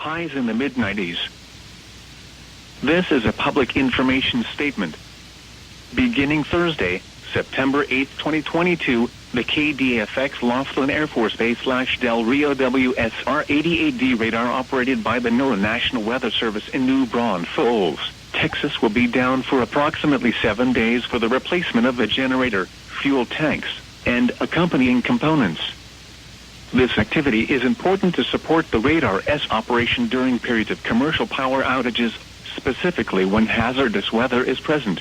highs in the mid-90s. This is a public information statement. Beginning Thursday, September 8, 2022, the KDFX Laughlin Air Force Base / Del Rio WSR-88D radar operated by the NOAA National Weather Service in New Braunfels, Texas will be down for approximately 7 days for the replacement of the generator, fuel tanks, and accompanying components. This activity is important to support the radar's operation during periods of commercial power outages, specifically when hazardous weather is present.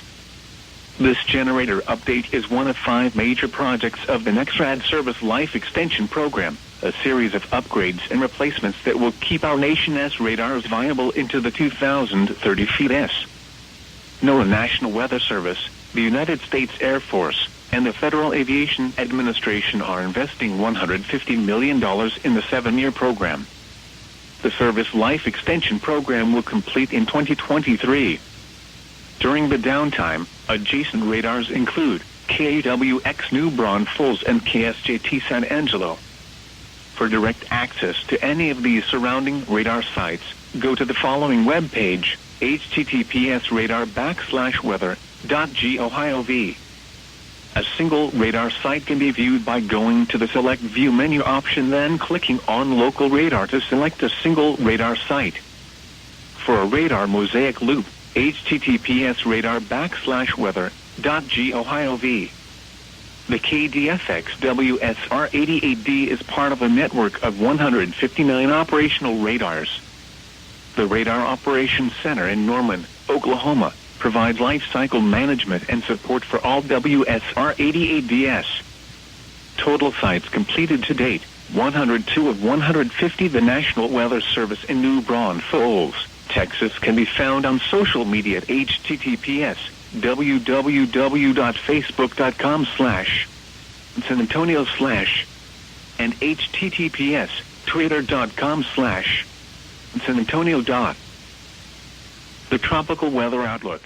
This generator update is one of 5 major projects of the NextRad Service Life Extension Program, a series of upgrades and replacements that will keep our nation's radars viable into the 2030s. NOAA National Weather Service, the United States Air Force, and the Federal Aviation Administration are investing $150 million in the 7-year program. The Service Life Extension Program will complete in 2023. During the downtime, adjacent radars include KWX New Braunfels and KSJT San Angelo. For direct access to any of these surrounding radar sites, go to the following webpage, https://radar.weather.gov. A single radar site can be viewed by going to the Select View menu option, then clicking on Local Radar to select a single radar site. For a radar mosaic loop, https://radar.weather.gov. The KDFX WSR-88D is part of a network of 159 operational radars. The Radar Operations Center in Norman, Oklahoma, provides life cycle management and support for all WSR-88DS. Total sites completed to date, 102 of 150. The National Weather Service in New Braunfels, Texas can be found on social media at https://www.facebook.com/San Antonio/ and https://twitter.com/San Antonio. The Tropical Weather Outlook.